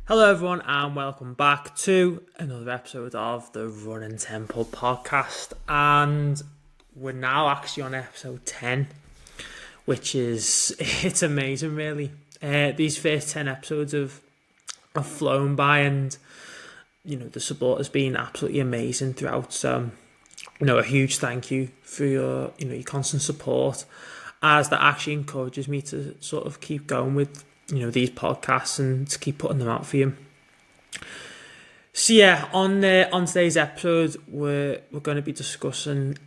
Hello, everyone, and welcome back to another episode of the Running Temple podcast. And we're now actually on episode 10, which is it's amazing, really. These first 10 episodes have flown by, and the support has been absolutely amazing throughout. So, a huge thank you for your constant support, as that actually encourages me to sort of keep going with these podcasts and to keep putting them out for you. So yeah, on today's episode, we're going to be discussing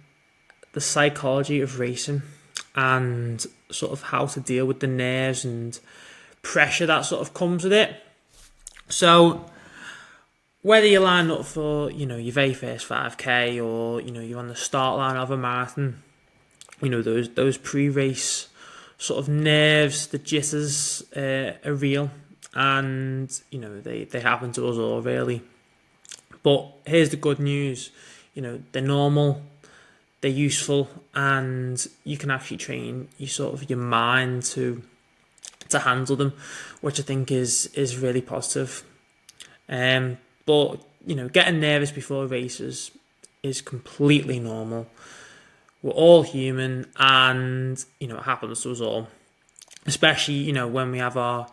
the psychology of racing and sort of how to deal with the nerves and pressure that sort of comes with it. So whether you line up for your very first 5k, or you're on the start line of a marathon, those pre-race sort of nerves, the jitters are real, and they happen to us all, really. But here's the good news: they're normal, they're useful, and you can actually train your mind to handle them, which I think is really positive. But getting nervous before races is completely normal. We're all human, and it happens to us all. Especially when we have our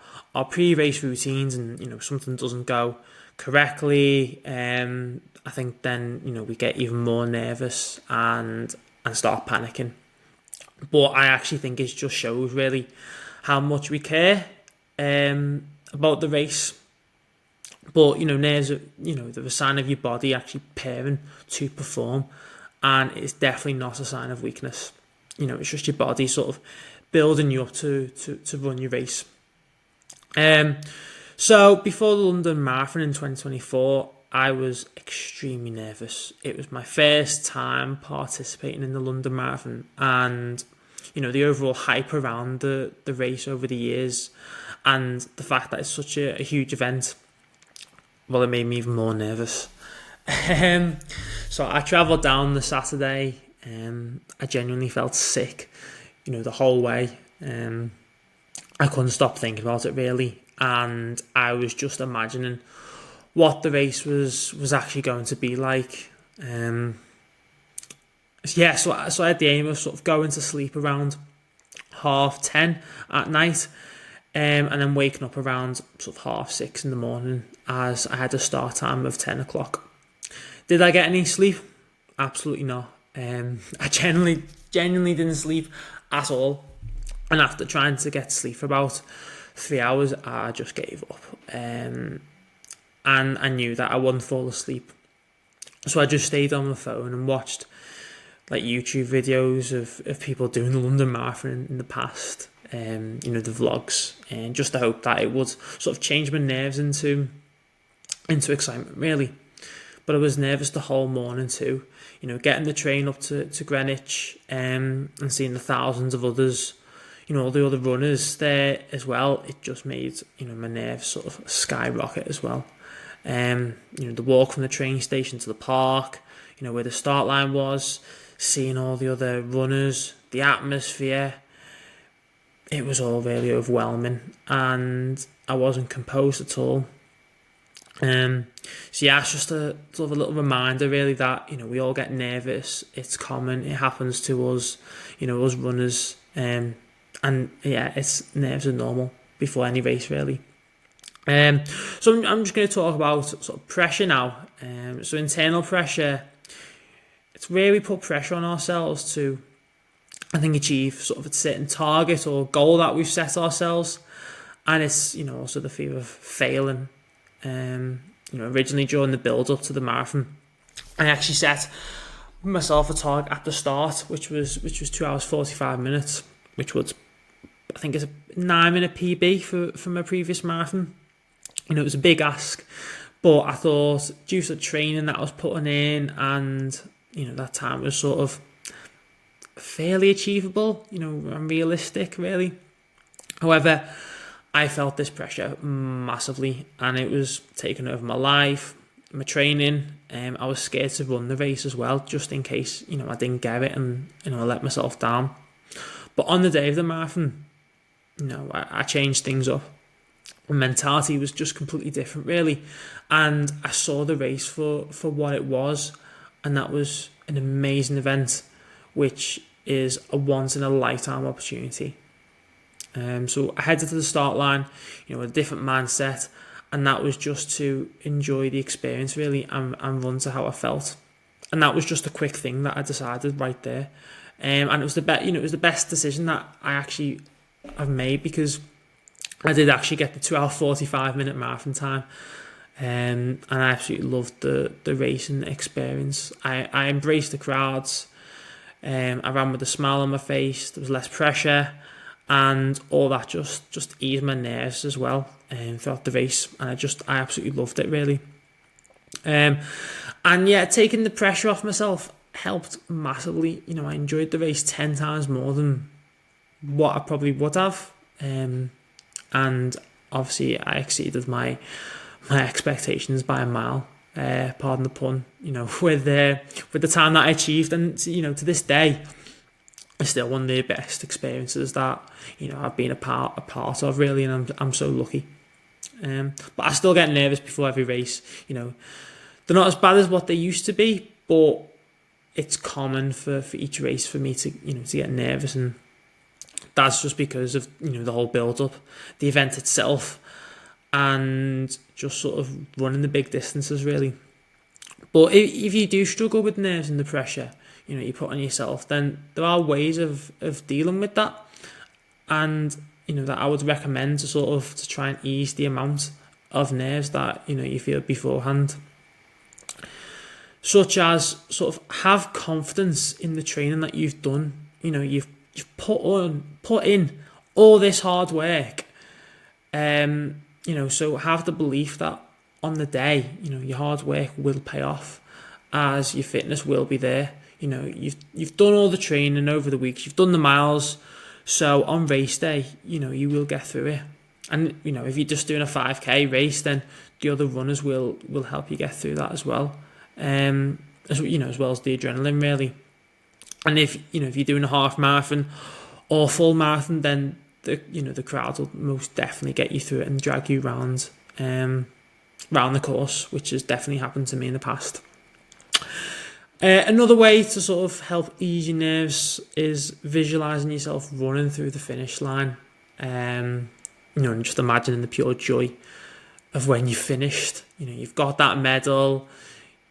pre-race routines, and something doesn't go correctly. I think then we get even more nervous and start panicking. But I actually think it just shows really how much we care about the race. But nerves are they're a sign of your body actually preparing to perform, and it's definitely not a sign of weakness. It's just your body sort of building you up to run your race. So before the London Marathon in 2024, I was extremely nervous. It was my first time participating in the London Marathon, and the overall hype around the race over the years, and the fact that it's such a huge event, well, it made me even more nervous. So I travelled down the Saturday. I genuinely felt sick, the whole way. I couldn't stop thinking about it, really, and I was just imagining what the race was actually going to be like. So I had the aim of sort of going to sleep around 10:30 at night, and then waking up around sort of 6:30 in the morning, as I had a start time of 10 o'clock. Did I get any sleep? Absolutely not. I genuinely didn't sleep at all, and after trying to get sleep for about 3 hours, I just gave up. And I knew that I wouldn't fall asleep, so I just stayed on the phone and watched like YouTube videos of people doing the London Marathon in the past, the vlogs, and just to hope that it would sort of change my nerves into excitement, really. But I was nervous the whole morning too, getting the train up to Greenwich, and seeing the thousands of others, all the other runners there as well. It just made my nerves sort of skyrocket as well. The walk from the train station to the park, where the start line was, seeing all the other runners, the atmosphere, it was all really overwhelming, and I wasn't composed at all. So yeah, it's just a sort of a little reminder, really, that we all get nervous. It's common. It happens to us, us runners. And yeah, nerves are normal before any race, really. So I'm just going to talk about sort of pressure now. So internal pressure, it's really put pressure on ourselves to, I think, achieve sort of a certain target or goal that we've set ourselves, and it's also the fear of failing. Originally during the build up to the marathon, I actually set myself a target at the start, which was 2 hours 45 minutes, which would, I think, is a 9-minute PB for my previous marathon. It was a big ask, but I thought due to the training that I was putting in, and that time was sort of fairly achievable, and realistic, really. However, I felt this pressure massively, and it was taking over my life, my training. I was scared to run the race as well, just in case I didn't get it, and I let myself down. But on the day of the marathon, I changed things up. mentality was just completely different, really. And I saw the race for what it was, and that was an amazing event, which is a once in a lifetime opportunity. So I headed to the start line, with a different mindset, and that was just to enjoy the experience, really, and run to how I felt. And that was just a quick thing that I decided right there. And it was it was the best decision that I've made, because I did actually get the 2 hour 45-minute marathon time. And I absolutely loved the racing experience. I embraced the crowds. I ran with a smile on my face. There was less pressure, and all that just eased my nerves as well throughout the race. And I absolutely loved it, really. And yeah, taking the pressure off myself helped massively. I enjoyed the race 10 times more than what I probably would have. And obviously I exceeded my expectations by a mile, pardon the pun, with the time that I achieved. And to this day, it's still one of the best experiences that I've been a part of, really, and I'm so lucky. But I still get nervous before every race. They're not as bad as what they used to be, but it's common for each race for me to to get nervous, and that's just because of the whole build up, the event itself, and just sort of running the big distances, really. But if you do struggle with nerves and the pressure you put on yourself, then there are ways of dealing with that, and that I would recommend to try and ease the amount of nerves that you feel beforehand, such as sort of have confidence in the training that you've done. You've put in all this hard work, so have the belief that on the day your hard work will pay off, as your fitness will be there. You've done all the training over the weeks, you've done the miles, so on race day you will get through it. And if you're just doing a 5k race, then the other runners will help you get through that as well, as well as the adrenaline, really. And if you're doing a half marathon or full marathon, then the crowd will most definitely get you through it and drag you round the course, which has definitely happened to me in the past. Another way to sort of help ease your nerves is visualising yourself running through the finish line. And just imagining the pure joy of when you've finished. You've got that medal,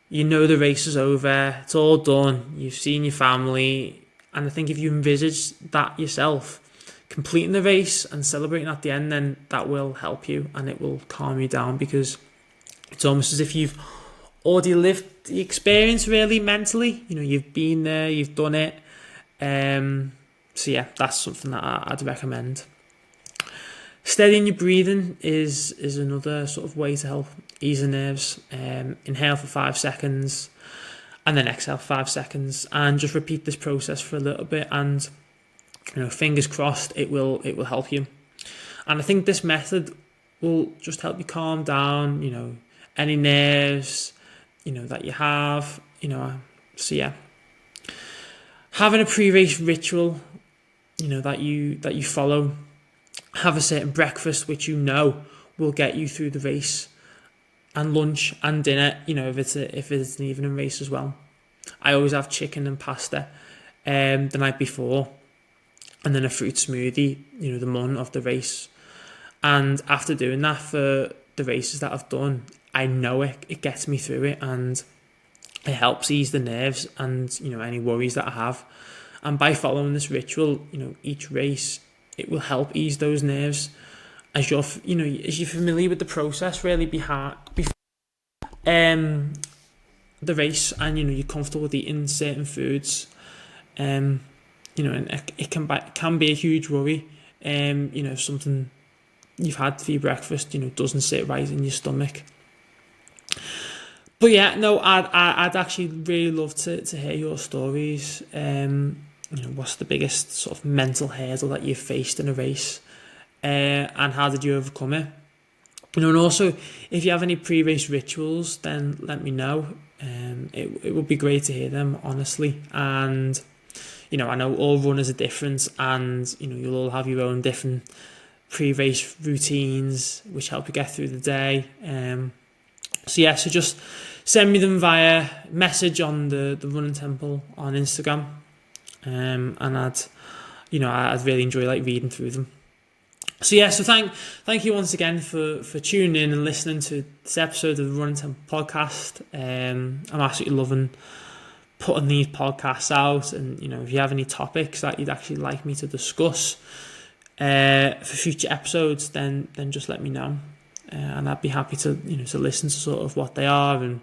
the race is over, it's all done, you've seen your family. And I think if you envisage that yourself, completing the race and celebrating at the end, then that will help you and it will calm you down, because it's almost as if you've already lived the experience, really, mentally. You've been there, you've done it. So yeah, that's something that I'd recommend. Steadying your breathing is another sort of way to help ease the nerves. Inhale for 5 seconds and then exhale for 5 seconds, and just repeat this process for a little bit, and fingers crossed it will help you. And I think this method will just help you calm down any nerves that you have. So yeah, having a pre-race ritual that you follow. Have a certain breakfast which will get you through the race, and lunch and dinner, if it's an evening race as well. I always have chicken and pasta the night before, and then a fruit smoothie the morning of the race. And after doing that for the races that I've done, I know it gets me through it, and it helps ease the nerves and any worries that I have. And by following this ritual each race, it will help ease those nerves as you're familiar with the process, really, before the race, and you're comfortable with eating certain foods. And it can be a huge worry. If something you've had for your breakfast doesn't sit right in your stomach. But yeah, no, I'd actually really love to hear your stories. What's the biggest sort of mental hurdle that you've faced in a race, and how did you overcome it? And also, if you have any pre-race rituals, then let me know. It would be great to hear them, honestly. And I know all runners are different, and you'll all have your own different pre-race routines which help you get through the day. So just send me them via message on the Running Temple on Instagram, and I'd really enjoy reading through them. So thank you once again for tuning in and listening to this episode of the Running Temple podcast. I'm absolutely loving putting these podcasts out, and if you have any topics that you'd actually like me to discuss for future episodes, then just let me know, and I'd be happy to to listen to sort of what they are and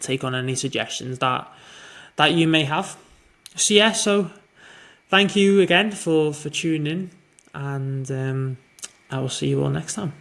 take on any suggestions that you may have. So thank you again for tuning in, and I will see you all next time.